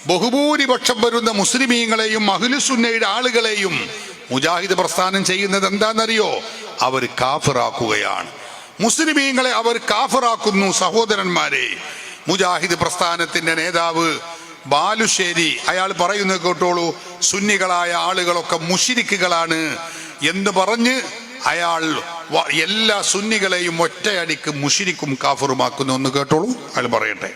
ബഹുഭൂരിപക്ഷം വരുന്ന മുസ്ലിമീങ്ങളെയും അഹ്ലുസുന്നയുടെ ആളുകളെയും മുജാഹിദ് പ്രസ്ഥാനം ചെയ്യുന്നത് എന്താണെന്നറിയോ? അവർ കാഫിറാക്കുകയാണ്. മുസ്ലിമീങ്ങളെ അവർ കാഫിറാക്കുന്നു. സഹോദരന്മാരെ, മുജാഹിദ് പ്രസ്ഥാനത്തിന്റെ നേതാവ് ബാലുശ്ശേരി അയാൾ പറയുന്നത് കേട്ടോളൂ, സുന്നികളായ ആളുകളൊക്കെ മുശ്രിക്കുകളാണ് എന്ന് പറഞ്ഞ് അയാൾ എല്ലാ സുന്നികളെയും ഒറ്റയടിക്ക് മുശ്രിക്കും കാഫിറുമാക്കുന്നു. ഒന്ന് കേട്ടോളൂ, അയാൾ പറയട്ടെ.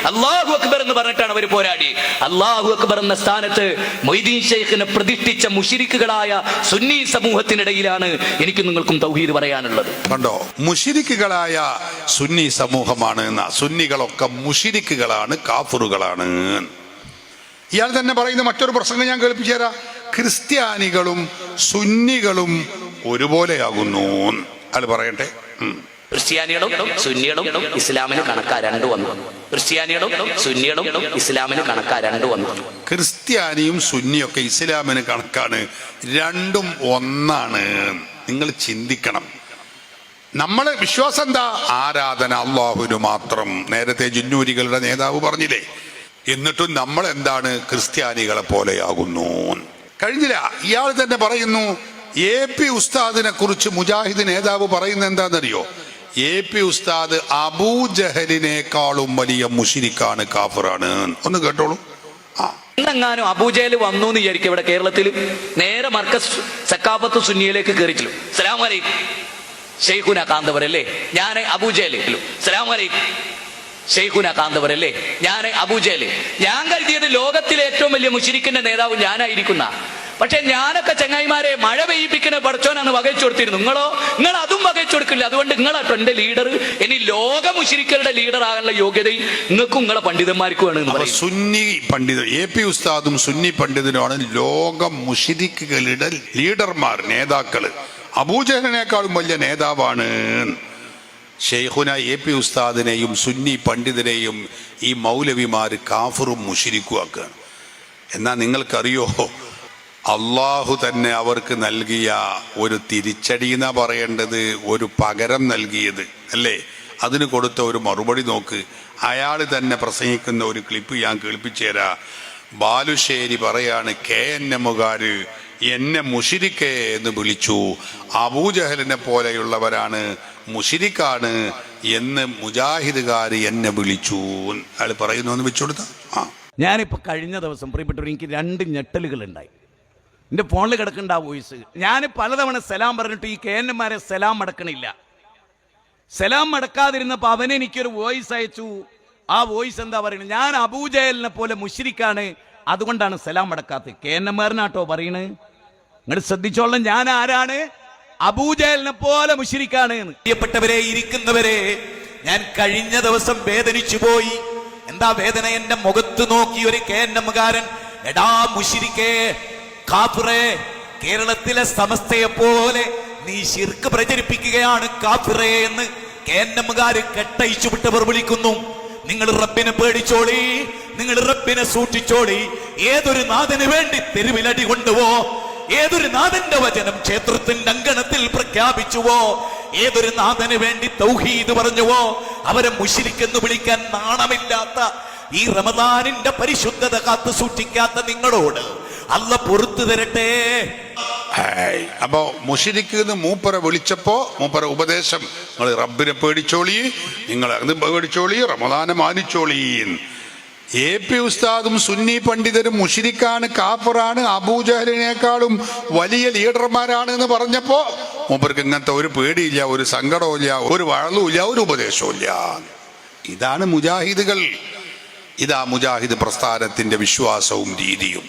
അല്ലാഹു അക്ബർ എന്ന് പറഞ്ഞിട്ടാണ് അവർ പോരാടി. അല്ലാഹു അക്ബർ എന്ന സ്ഥാനത്ത് മൊയ്തീൻ ശൈഖിനെ പ്രതിഷ്ഠിച്ച മുശ്രിക്കുകളായ സുന്നി സമൂഹത്തിനിടയിലാണ് എനിക്കും നിങ്ങൾക്കും തൗഹീദ് പറയാനുള്ളത്. കണ്ടോ, മുശ്രിക്കുകളായ സുന്നി സമൂഹമാണ്. സുന്നികളൊക്കെ മുശ്രിക്കുകളാണ്, കാഫിറുകളാണ്. ഇയാൾ തന്നെ പറയുന്ന മറ്റൊരു പ്രസംഗം ഞാൻ കേൾപ്പിച്ചു തരാം. ക്രിസ്ത്യാനികളും സുന്നികളും ഒരുപോലെയാകുന്നു. അയാൾ പറയട്ടെ. ക്രിസ്ത്യാനികളും സുന്നികളും ഇസ്ലാമിന് കണക്കാ രണ്ടു വന്നു. ക്രിസ്ത്യാനികളും സുന്നികളും ഇസ്ലാമിന് കണക്കാ രണ്ടു വന്നു. ക്രിസ്ത്യാനിയും സുന്നിയൊക്കെ ഇസ്ലാമിന് കണക്കാണ്, രണ്ടും ഒന്നാണ്. നിങ്ങൾ ചിന്തിക്കണം. നമ്മളെ വിശ്വാസം എന്താ? ആരാധന അള്ളാഹുവിന് മാത്രം. നേരത്തെ ജിന്നൂരികളുടെ നേതാവ് പറഞ്ഞില്ലേ? എന്നിട്ടും നമ്മൾ എന്താണ്? ക്രിസ്ത്യാനികളെ പോലെയാകുന്നു. കഴിഞ്ഞില്ല, ഇയാൾ തന്നെ പറയുന്നു. AP ഉസ്താദിനെ കുറിച്ച് മുജാഹിദ് നേതാവ് പറയുന്നത് എന്താണെന്നറിയോ? AP ഉസ്താദ് അബൂജഹലിനേക്കാളും വലിയ മുശ്രിക്കാണ്, കാഫിറാണ്. ഒന്ന് കേട്ടോളൂ. എന്നെങ്ങാനും അബൂജഹൽ വന്നു എന്ന് വിചാരിക്കും ഇവിടെ കേരളത്തിൽ. നേരെ മർക്കസ് സക്കാഫത്ത് സുന്നിയിലേക്ക് കയറിച്ചില്ല. സലാം അലൈക്കും ഷെയ്ഖുന കാന്തവരല്ലേ, ഞാൻ അബൂജഹൽ. സലാം അലൈക്കും ഷെയ്ഖുന കാന്തവരല്ലേ, ഞാൻ അബൂജഹൽ. ഞാൻ കരുതിയത് ലോകത്തിലെ ഏറ്റവും വലിയ മുശ്രിക്കിന്റെ നേതാവ് ഞാനായിരിക്കുന്ന. പക്ഷെ ഞാനൊക്കെ ചങ്ങായിമാരെ മഴ പെയ്യിപ്പിക്കുന്ന പഠിച്ചോനാണ് വകച്ചു കൊടുത്തിരുന്നു. നിങ്ങൾ അതും വകച്ചു കൊടുക്കില്ല. അതുകൊണ്ട് നിങ്ങളാട്ടോ എന്റെ ലീഡർ. ഇനി ലോക മുശ്രിക്കുകളുടെ ലീഡർ ആകാനുള്ള യോഗ്യത നിങ്ങൾക്കും നിങ്ങളെ പണ്ഡിതന്മാർക്കും ആണ്. സുന്നി പണ്ഡിതൻ AP ഉസ്താദും സുന്നി പണ്ഡിതനുമാണ് ലോക മുശ്രിക്കുകളുടെ ലീഡർമാർ, നേതാക്കള്. അബൂജഹലിനേക്കാളും വലിയ നേതാവാണ്. ഷെയ്ഖുന AP ഉസ്താദിനെയും സുന്നി പണ്ഡിതനെയും ഈ മൗലവിമാര് കാഫിറും മുശ്രിക്കുമാക്കുകയാണ്. എന്നാ നിങ്ങൾക്കറിയോ, അള്ളാഹു തന്നെ അവർക്ക് നൽകിയ ഒരു തിരിച്ചടി എന്നാ പറയേണ്ടത്, ഒരു പകരം നൽകിയത് അല്ലേ? അതിന് കൊടുത്ത ഒരു മറുപടി നോക്ക്. അയാൾ തന്നെ ഒരു ക്ലിപ്പ് ഞാൻ കേൾപ്പിച്ചു തരാം. ബാലുശ്ശേരി പറയാണ്, KNMകാര് എന്നെ മുശ്രിക്കേ എന്ന് വിളിച്ചു, അബൂജഹലിനെ പോലെയുള്ളവരാണ്, മുശ്രിക്കാണ് എന്ന് മുജാഹിദുകാര് എന്നെ വിളിച്ചു. അയാൾ പറയുന്നു വെച്ചു കൊടുത്ത. ഞാനിപ്പോൾ കഴിഞ്ഞ ദിവസം പ്രിയപ്പെട്ടവർ, എനിക്ക് 2 ഞെട്ടലുകൾ ഉണ്ടായി. എൻ്റെ ഫോണിൽ കിടക്കേണ്ട ആ വോയിസ് ഞാൻ പലതവണ സലാം പറഞ്ഞിട്ട് ഈ KNMമാരെ സലാം മടക്കണില്ല. സലാം മടക്കാതിരുന്നപ്പോൾ അവനെനിക്കൊരു വോയിസ് അയച്ചു. ആ വോയിസ് എന്താ പറയുന്നത്? ഞാൻ അബൂജഹലിനെ പോലെ മുശ്രിക്കാണ്, അതുകൊണ്ടാണ് സലാം മടക്കാത്തത്. KNMമാരനാട്ടോ പറയണത്. നിങ്ങൾ ശ്രദ്ധിച്ചോളാം, ഞാൻ ആരാണ്? അബൂജഹലിനെ പോലെ മുശ്രിക്കാണ്. പ്രിയപ്പെട്ടവരെ, ഇരിക്കുന്നവരെ, ഞാൻ കഴിഞ്ഞ ദിവസം വേദനിച്ചു പോയി. എന്താ വേദന? എന്റെ മുഖത്ത് നോക്കി ഒരു KNMകാരൻ, എടാ മുശ്രിക്കേ, കാഫിറേ, കേരളത്തിലെ സമസ്തയെ പോലെ നീ ശിർക്ക് പ്രചരിപ്പിക്കുകയാണ് കാഫിറേ എന്ന് KNMകാര് കെട്ടയിച്ചു വിട്ടവർ വിളിക്കുന്നു. നിങ്ങൾ റബ്ബിനെ പേടിച്ചോളി, നിങ്ങൾ റബ്ബിനെ സൂക്ഷിച്ചോളി. ഏതൊരു നാഥന് വേണ്ടി തെരുവിലടി കൊണ്ടുവോ, ഏതൊരു നാഥന്റെ വചനം ക്ഷേത്രത്തിന്റെ അങ്കണത്തിൽ പ്രഖ്യാപിച്ചുവോ, ഏതൊരു നാഥന് വേണ്ടി തൗഹീദ് പറഞ്ഞുവോ, അവരെ മുശ്രിക്കെന്ന് വിളിക്കാൻ നാണമില്ലാത്ത ഈ റമദാനിന്റെ പരിശുദ്ധത കാത്തു സൂക്ഷിക്കാത്ത നിങ്ങളോട് അല്ല പൊറുത്തു തരട്ടെ. അപ്പോ മുശ്രിക്ക് മൂപ്പരെ വിളിച്ചപ്പോ മൂപ്പര ഉപദേശം, നിങ്ങൾ റബ്ബിനെ പേടിച്ചോളി, നിങ്ങൾ അത് പേടിച്ചോളി, റമദാനെ മാനിച്ചോളി. AP ഉസ്താദും സുന്നി പണ്ഡിതരും മുശ്രിക്കാണ്, കാഫിറാണ്, അബൂജഹലിനേക്കാളും വലിയ ലീഡർമാരാണ് എന്ന് പറഞ്ഞപ്പോ മൂപ്പർക്ക് ഇങ്ങനത്തെ ഒരു പേടിയില്ല, ഒരു സങ്കടവും ഇല്ല, ഒരു വഴലും ഇല്ല, ഒരു ഉപദേശവും ഇല്ല. ഇതാണ് മുജാഹിദുകൾ. ഇതാ മുജാഹിദ് പ്രസ്ഥാനത്തിന്റെ വിശ്വാസവും രീതിയും.